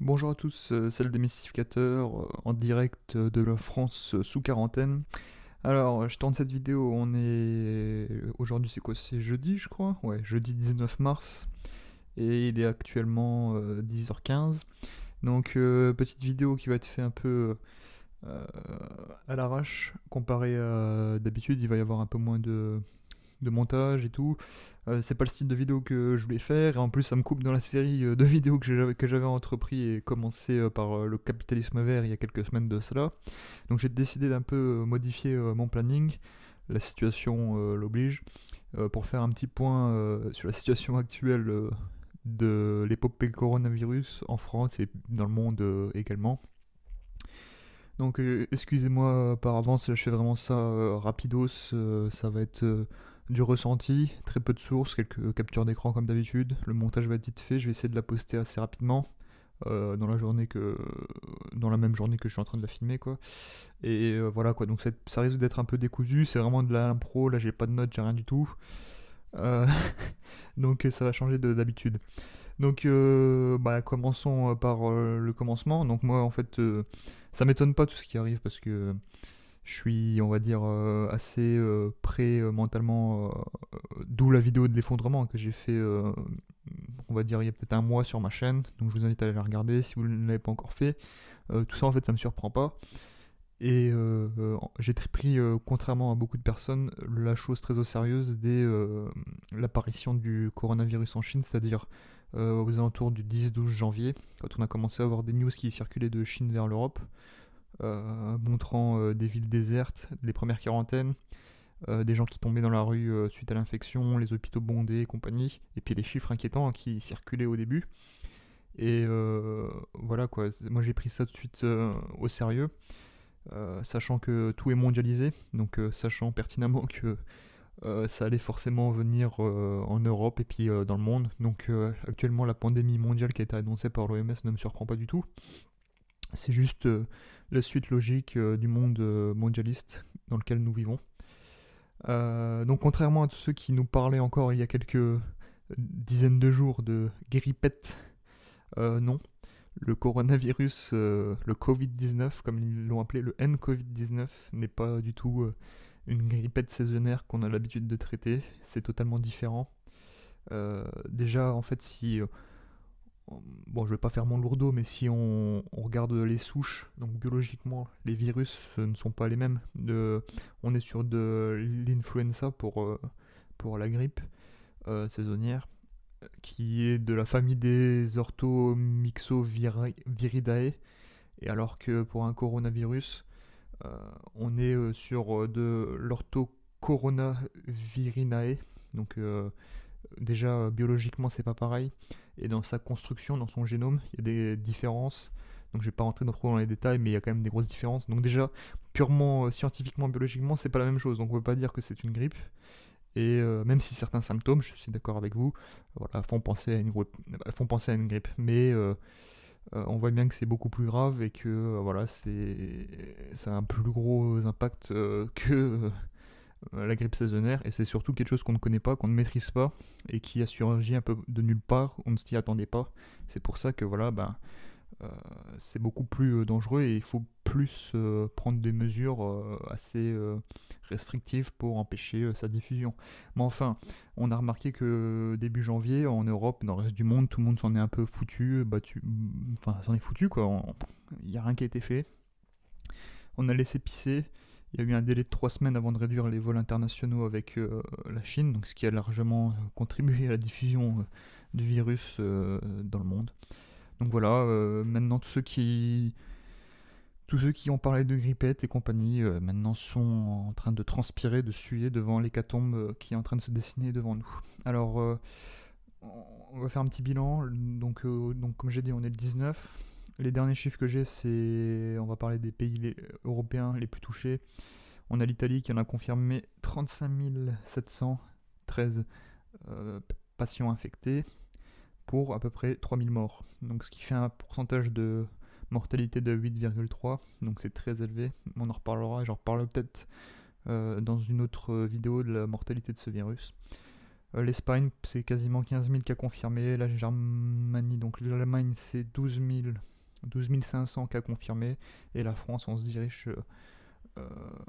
Bonjour à tous, c'est le démystificateur en direct de la France sous quarantaine. Alors, je tourne cette vidéo, on est. Aujourd'hui, c'est quoi? C'est jeudi, je crois? Ouais, jeudi 19 mars. Et il est actuellement 10h15. Donc, petite vidéo qui va être faite un peu euh, à l'arrache. Comparé à d'habitude, il va y avoir un peu moins de montage et tout. C'est pas le style de vidéo que je voulais faire, et en plus ça me coupe dans la série de vidéos que j'avais entrepris et commencé par le capitalisme vert il y a quelques semaines de cela. Donc j'ai décidé d'un peu modifier mon planning, la situation l'oblige, pour faire un petit point sur la situation actuelle de l'épopée coronavirus en France et dans le monde également. Donc excusez-moi par avance, je fais vraiment ça rapidos, ça va être du ressenti, très peu de sources, quelques captures d'écran comme d'habitude. Le montage va être vite fait, je vais essayer de la poster assez rapidement dans dans la même journée que je suis en train de la filmer quoi. Et voilà quoi, donc ça risque d'être un peu décousu, c'est vraiment de l'impro, là j'ai pas de notes, j'ai rien du tout. Euh, donc ça va changer d'habitude. Donc, commençons par le commencement. Donc, moi, en fait, ça m'étonne pas tout ce qui arrive parce que je suis, on va dire, assez prêt mentalement. D'où la vidéo de l'effondrement que j'ai fait, on va dire, il y a peut-être un mois sur ma chaîne. Donc, je vous invite à aller la regarder si vous ne l'avez pas encore fait. Tout ça, en fait, ça me surprend pas. Et j'ai pris, contrairement à beaucoup de personnes, la chose très au sérieux dès l'apparition du coronavirus en Chine, c'est-à-dire aux alentours du 10-12 janvier, quand on a commencé à avoir des news qui circulaient de Chine vers l'Europe, montrant des villes désertes, les premières quarantaines, des gens qui tombaient dans la rue suite à l'infection, les hôpitaux bondés et compagnie, et puis les chiffres inquiétants qui circulaient au début. Et voilà quoi, moi j'ai pris ça tout de suite au sérieux. Sachant que tout est mondialisé, donc sachant pertinemment que ça allait forcément venir en Europe et puis dans le monde. Donc actuellement la pandémie mondiale qui a été annoncée par l'OMS ne me surprend pas du tout. C'est juste la suite logique du monde mondialiste dans lequel nous vivons. Donc contrairement à tous ceux qui nous parlaient encore il y a quelques dizaines de jours de grippette, non. Le coronavirus, le Covid-19, comme ils l'ont appelé, le N-Covid-19, n'est pas du tout une grippette saisonnière qu'on a l'habitude de traiter. C'est totalement différent. Déjà, en fait, si. Bon, je vais pas faire mon lourdeau, mais si on regarde les souches, donc biologiquement, les virus ne sont pas les mêmes. On est sur de l'influenza pour la grippe saisonnière, qui est de la famille des Orthomyxoviridae, et alors que pour un coronavirus, on est sur de l'Orthocoronavirinae, donc déjà biologiquement c'est pas pareil, et dans sa construction, dans son génome, il y a des différences. Donc je vais pas rentrer trop dans les détails, mais il y a quand même des grosses différences. Donc déjà, purement scientifiquement, biologiquement, c'est pas la même chose. Donc on peut pas dire que c'est une grippe. Et même si certains symptômes, je suis d'accord avec vous, voilà, font penser à une grippe. Mais on voit bien que c'est beaucoup plus grave et que voilà, ça a un plus gros impact que la grippe saisonnière. Et c'est surtout quelque chose qu'on ne connaît pas, qu'on ne maîtrise pas et qui a surgi un peu de nulle part. On ne s'y attendait pas. C'est pour ça que voilà, euh, c'est beaucoup plus dangereux et il faut plus prendre des mesures assez restrictives pour empêcher sa diffusion. Mais enfin, on a remarqué que début janvier, en Europe, dans le reste du monde, tout le monde s'en est un peu foutu, battu, enfin s'en est foutu quoi, il n'y a rien qui a été fait. On a laissé pisser. Il y a eu un délai de 3 semaines avant de réduire les vols internationaux avec la Chine, donc ce qui a largement contribué à la diffusion du virus dans le monde. Donc voilà, maintenant tous ceux qui ont parlé de grippette et compagnie, maintenant sont en train de transpirer, de suer devant l'hécatombe qui est en train de se dessiner devant nous. Alors, on va faire un petit bilan. Donc comme j'ai dit, on est le 19. Les derniers chiffres que j'ai, c'est. On va parler des pays européens les plus touchés. On a l'Italie qui en a confirmé 35 713 patients infectés pour à peu près 3000 morts. Donc ce qui fait un pourcentage de mortalité de 8,3, donc c'est très élevé. On en reparlera, j'en reparlerai peut-être dans une autre vidéo de la mortalité de ce virus. L'Espagne, c'est quasiment 15 000 cas confirmés. La Germanie, donc l'Allemagne, c'est 12 500 cas confirmés. Et la France, on se dirige,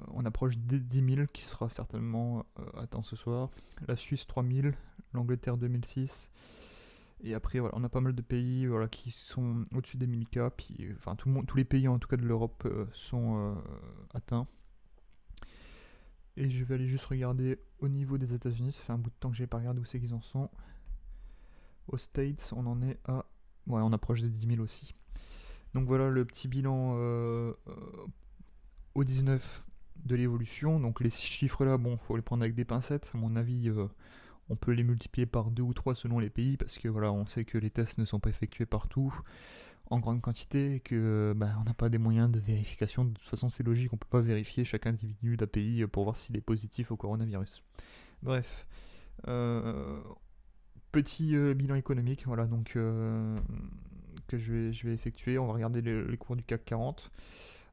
on approche des 10 000, qui sera certainement atteint ce soir. La Suisse, 3 000. L'Angleterre, 2006. Et après, voilà, on a pas mal de pays, voilà, qui sont au-dessus des 1000 cas. Puis, enfin, tous les pays, en tout cas de l'Europe, sont atteints. Et je vais aller juste regarder au niveau des États-Unis. Ça fait un bout de temps que j'ai pas regardé où c'est qu'ils en sont. Aux States, on en est à. Ouais, on approche des 10 000 aussi. Donc voilà le petit bilan au 19 de l'évolution. Donc les chiffres là, bon, faut les prendre avec des pincettes. À mon avis, on peut les multiplier par 2 ou 3 selon les pays, parce que voilà, on sait que les tests ne sont pas effectués partout en grande quantité, et que on n'a pas des moyens de vérification. De toute façon, c'est logique, on peut pas vérifier chaque individu d'un pays pour voir s'il est positif au coronavirus. Bref, petit bilan économique, voilà, donc que je vais effectuer. On va regarder les cours du CAC 40.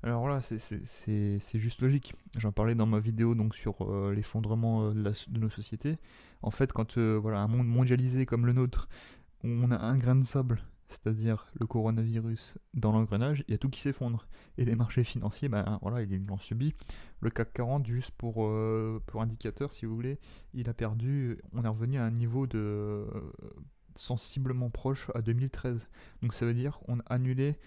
Alors là, c'est juste logique. J'en parlais dans ma vidéo donc sur l'effondrement de nos sociétés. En fait, quand voilà, un monde mondialisé comme le nôtre, où on a un grain de sable, c'est-à-dire le coronavirus, dans l'engrenage, il y a tout qui s'effondre. Et les marchés financiers, voilà, ils l'ont subi. Le CAC 40, juste pour indicateur, si vous voulez, il a perdu, on est revenu à un niveau de sensiblement proche à 2013. Donc ça veut dire qu'on a annulé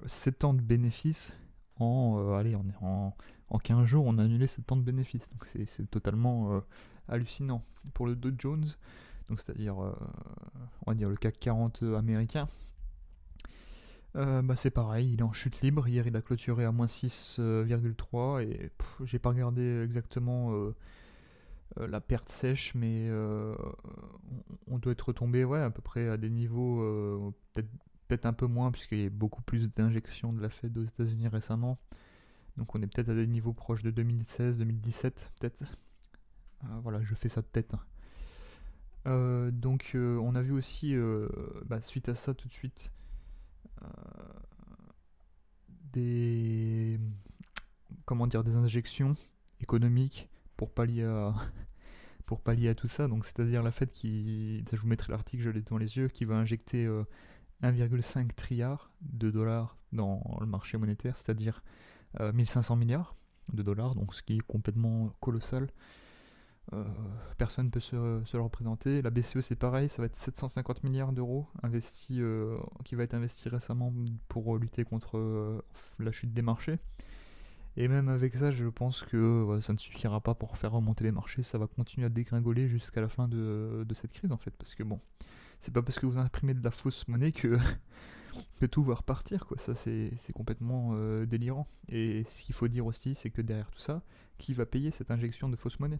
7 ans de bénéfices allez, on est en 15 jours, on a annulé 7 ans de bénéfices. Donc c'est totalement hallucinant. Pour le Dow Jones, donc c'est-à-dire on va dire le CAC 40 américain, c'est pareil, il est en chute libre. Hier il a clôturé à moins 6,3 et j'ai pas regardé exactement la perte sèche, mais on doit être retombé, ouais, à peu près à des niveaux peut-être un peu moins, puisqu'il y a beaucoup plus d'injections de la Fed aux États-Unis récemment. Donc on est peut-être à des niveaux proches de 2016, 2017, peut-être. Voilà, je fais ça de tête. Donc on a vu aussi, suite à ça tout de suite, des des injections économiques pour pallier à tout ça. Donc c'est-à-dire la Fed je vous mettrai l'article, je l'ai devant les yeux, qui va injecter 1,5 trilliard de dollars dans le marché monétaire, c'est-à-dire 1500 milliards de dollars, donc ce qui est complètement colossal. Personne ne peut se le représenter. La BCE, c'est pareil, ça va être 750 milliards d'euros qui va être investi récemment pour lutter contre la chute des marchés. Et même avec ça, je pense que ça ne suffira pas pour faire remonter les marchés. Ça va continuer à dégringoler jusqu'à la fin de cette crise, en fait. Parce que bon, c'est pas parce que vous imprimez de la fausse monnaie que tout va repartir, quoi. Ça, c'est complètement délirant. Et ce qu'il faut dire aussi, c'est que derrière tout ça, qui va payer cette injection de fausse monnaie?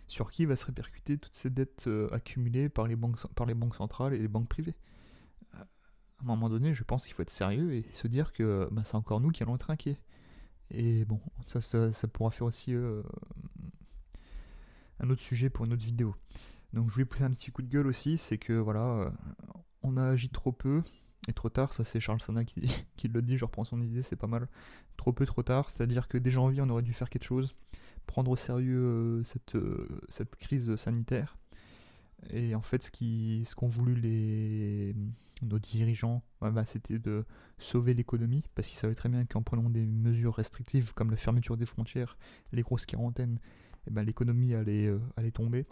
Sur qui va se répercuter toutes ces dettes accumulées par les banques centrales et les banques privées? À un moment donné, je pense qu'il faut être sérieux et se dire que c'est encore nous qui allons être trinquer. Et bon, ça pourra faire aussi un autre sujet pour une autre vidéo. Donc je voulais pousser un petit coup de gueule aussi, c'est que voilà, on a agi trop peu et trop tard. Ça, c'est Charles Sana qui le dit, je reprends son idée, c'est pas mal. Trop peu, trop tard, c'est-à-dire que dès janvier, on aurait dû faire quelque chose, prendre au sérieux cette crise sanitaire. Et en fait, ce qu'ont voulu nos dirigeants, c'était de sauver l'économie, parce qu'ils savaient très bien qu'en prenant des mesures restrictives comme la fermeture des frontières, les grosses quarantaines, l'économie allait tomber.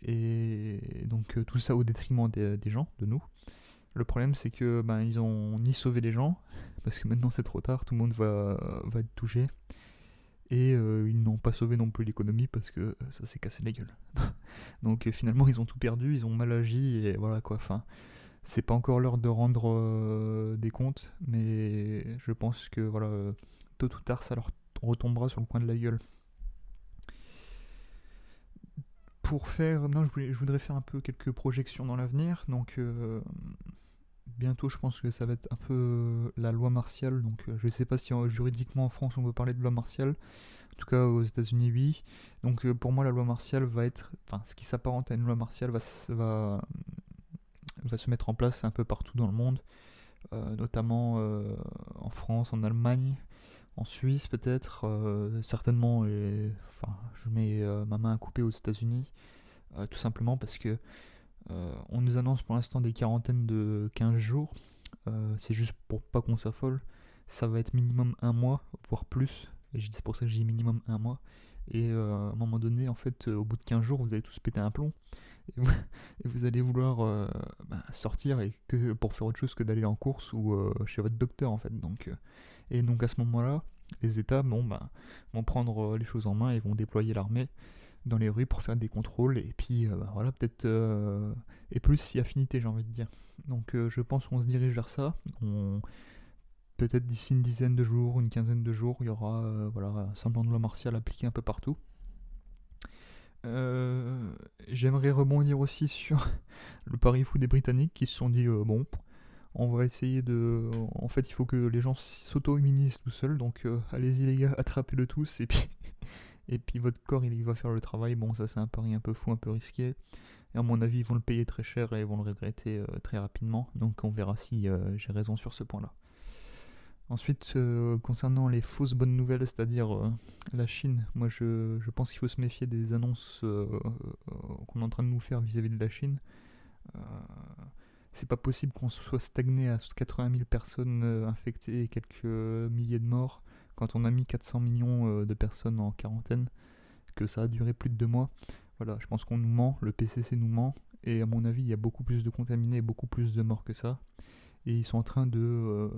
Et donc tout ça au détriment des gens, de nous. Le problème, c'est que ils ont ni sauvé les gens, parce que maintenant c'est trop tard, tout le monde va être touché. Et ils n'ont pas sauvé non plus l'économie, parce que ça s'est cassé la gueule. Donc finalement, ils ont tout perdu, ils ont mal agi, et voilà quoi. Enfin, c'est pas encore l'heure de rendre des comptes, mais je pense que voilà, tôt ou tard, ça leur retombera sur le coin de la gueule. Je voudrais faire un peu quelques projections dans l'avenir. Donc bientôt, je pense que ça va être un peu la loi martiale. Donc je ne sais pas si juridiquement en France on veut parler de loi martiale. En tout cas aux États-Unis, oui. Donc pour moi, la loi martiale va être, enfin, ce qui s'apparente à une loi martiale va se mettre en place un peu partout dans le monde, notamment en France, en Allemagne. En Suisse peut-être, certainement, enfin, je mets ma main à couper aux États-Unis, tout simplement parce que on nous annonce pour l'instant des quarantaines de 15 jours. C'est juste pour pas qu'on s'affole. Ça va être minimum un mois, voire plus. Et c'est pour ça que j'ai minimum un mois. Et à un moment donné, en fait, au bout de 15 jours, vous allez tous péter un plomb. Et vous, et vous allez vouloir sortir et que, pour faire autre chose que d'aller en course ou chez votre docteur, en fait. Et donc à ce moment-là, les États vont prendre les choses en main et vont déployer l'armée dans les rues pour faire des contrôles et puis voilà peut-être et plus si affinité j'ai envie de dire. Donc je pense qu'on se dirige vers ça. Peut-être d'ici une dizaine de jours, une quinzaine de jours, il y aura voilà, un semblant de loi martiale appliqué un peu partout. J'aimerais rebondir aussi sur le pari fou des Britanniques qui se sont dit bon, on va essayer de. En fait, il faut que les gens s'auto-immunisent tout seuls, donc allez-y les gars, attrapez-le tous et puis et puis votre corps il va faire le travail. Bon, ça c'est un pari un peu fou, un peu risqué. Et à mon avis, ils vont le payer très cher et ils vont le regretter très rapidement. Donc on verra si j'ai raison sur ce point-là. Ensuite, concernant les fausses bonnes nouvelles, c'est-à-dire la Chine, moi je pense qu'il faut se méfier des annonces qu'on est en train de nous faire vis-à-vis de la Chine. Euh, c'est pas possible qu'on soit stagné à 80 000 personnes infectées et quelques milliers de morts quand on a mis 400 millions de personnes en quarantaine, que ça a duré plus de 2 mois. Voilà, je pense qu'on nous ment, le PCC nous ment, et à mon avis, il y a beaucoup plus de contaminés et beaucoup plus de morts que ça. Et ils sont en train de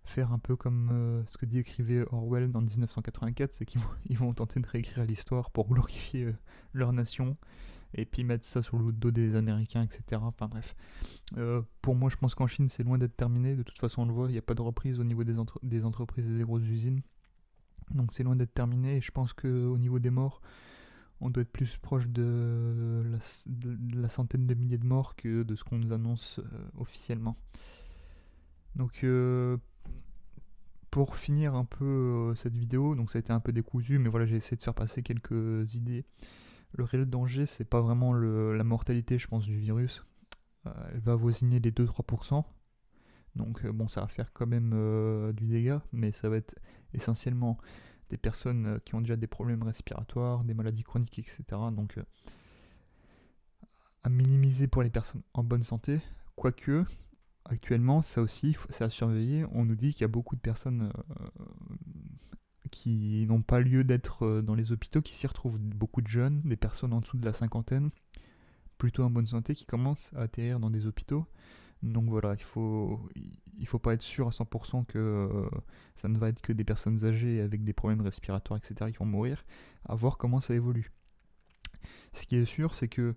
faire un peu comme ce que décrivait Orwell dans 1984, c'est qu'ils vont tenter de réécrire l'histoire pour glorifier leur nation, et puis mettre ça sur le dos des Américains, etc. Enfin bref. Pour moi, je pense qu'en Chine, c'est loin d'être terminé. De toute façon, on le voit, il n'y a pas de reprise au niveau des entreprises et des grosses usines. Donc c'est loin d'être terminé. Et je pense qu'au niveau des morts, on doit être plus proche de la centaine de milliers de morts que de ce qu'on nous annonce officiellement. Donc pour finir un peu cette vidéo, donc ça a été un peu décousu, mais voilà, j'ai essayé de faire passer quelques idées. Le réel danger, c'est pas vraiment la mortalité, je pense, du virus. Elle va avoisiner les 2-3%. Donc bon, ça va faire quand même du dégât, mais ça va être essentiellement des personnes qui ont déjà des problèmes respiratoires, des maladies chroniques, etc. Donc à minimiser pour les personnes en bonne santé. Quoique, actuellement, ça aussi, c'est à surveiller. On nous dit qu'il y a beaucoup de personnes qui n'ont pas lieu d'être dans les hôpitaux, qui s'y retrouvent. Beaucoup de jeunes, des personnes en dessous de la cinquantaine, plutôt en bonne santé, qui commencent à atterrir dans des hôpitaux. Donc voilà, il faut pas être sûr à 100% que ça ne va être que des personnes âgées avec des problèmes respiratoires, etc. qui vont mourir, à voir comment ça évolue. Ce qui est sûr, c'est que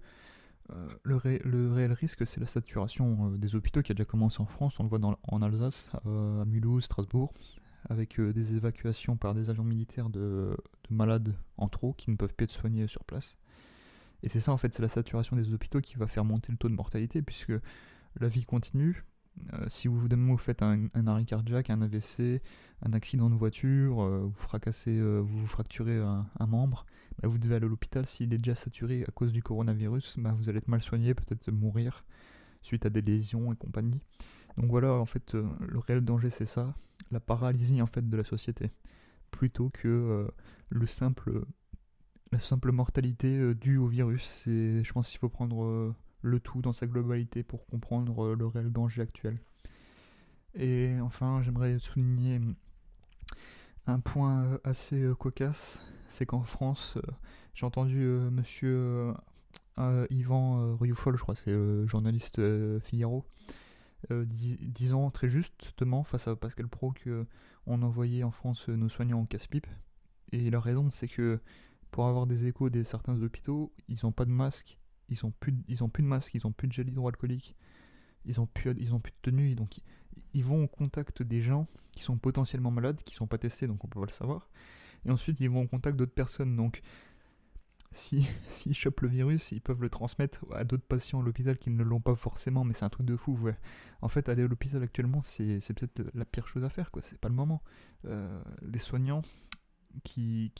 le réel risque, c'est la saturation des hôpitaux qui a déjà commencé en France. On le voit en Alsace, à Mulhouse, Strasbourg, avec des évacuations par des avions militaires de malades en trop qui ne peuvent plus être soignés sur place. Et c'est ça, en fait, c'est la saturation des hôpitaux qui va faire monter le taux de mortalité, puisque la vie continue. Si vous faites un arrêt cardiaque, un AVC, un accident de voiture, vous vous fracturez un membre, vous devez aller à l'hôpital. S'il est déjà saturé à cause du coronavirus, vous allez être mal soigné, peut-être mourir suite à des lésions et compagnie. Donc voilà, en fait, le réel danger, c'est ça, la paralysie en fait de la société, plutôt que la simple mortalité due au virus. Je pense qu'il faut prendre le tout dans sa globalité pour comprendre le réel danger actuel. Et enfin, j'aimerais souligner un point assez cocasse, c'est qu'en France, j'ai entendu monsieur Yvan Rioufol, je crois, c'est le journaliste Figaro, disant très justement face à Pascal Praud qu'on envoyait en France nos soignants en casse-pipe. Et il a raison, c'est que pour avoir des échos des certains hôpitaux, ils n'ont pas de masque, ils ont plus de masque, ils ont plus de gel hydroalcoolique, ils ont plus de tenue, donc ils vont au contact des gens qui sont potentiellement malades, qui sont pas testés, donc on peut pas le savoir. Et ensuite, ils vont au contact d'autres personnes, donc s'ils chopent le virus, ils peuvent le transmettre à d'autres patients à l'hôpital qui ne l'ont pas forcément, mais c'est un truc de fou, ouais. En fait, aller à l'hôpital actuellement, c'est peut-être la pire chose à faire, quoi. C'est pas le moment. Les soignants qui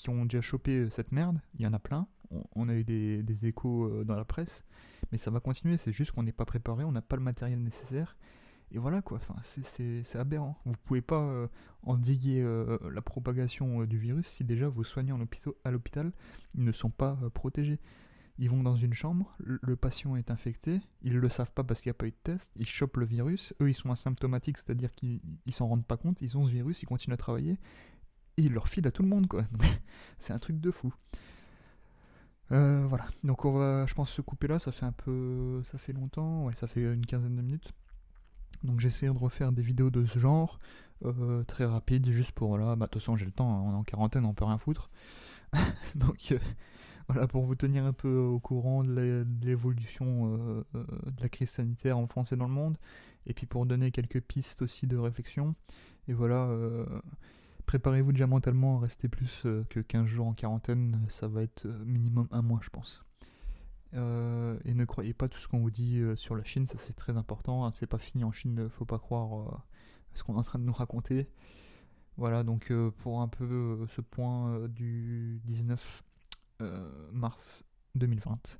ont déjà chopé cette merde, il y en a plein. On a eu des échos dans la presse, mais ça va continuer. C'est juste qu'on n'est pas préparé, on n'a pas le matériel nécessaire. Et voilà quoi, enfin, c'est aberrant. Vous pouvez pas endiguer la propagation du virus si déjà vos soignants à l'hôpital ils ne sont pas protégés. Ils vont dans une chambre, le patient est infecté, ils le savent pas parce qu'il n'y a pas eu de test, ils chopent le virus, eux ils sont asymptomatiques, c'est-à-dire qu'ils s'en rendent pas compte, ils ont ce virus, ils continuent à travailler, et ils le refilent à tout le monde quoi. C'est un truc de fou. Voilà, donc on va, je pense, se couper là, ça fait longtemps, ouais, ça fait une quinzaine de minutes. Donc j'essaie de refaire des vidéos de ce genre, très rapides, juste pour, voilà, bah de toute façon j'ai le temps, hein, on est en quarantaine, on peut rien foutre. Donc voilà, pour vous tenir un peu au courant de l'évolution de la crise sanitaire en France et dans le monde, et puis pour donner quelques pistes aussi de réflexion. Et voilà, préparez-vous déjà mentalement à rester plus que 15 jours en quarantaine, ça va être minimum un mois je pense. Et ne croyez pas tout ce qu'on vous dit sur la Chine, ça c'est très important, hein, c'est pas fini en Chine, faut pas croire ce qu'on est en train de nous raconter. Voilà, donc pour un peu ce point du 19 mars 2020.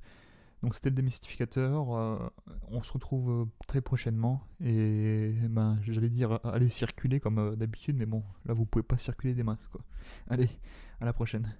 Donc c'était le démystificateur, on se retrouve très prochainement, et ben j'allais dire allez circuler comme d'habitude, mais bon, là vous pouvez pas circuler des masses quoi. Allez, à la prochaine.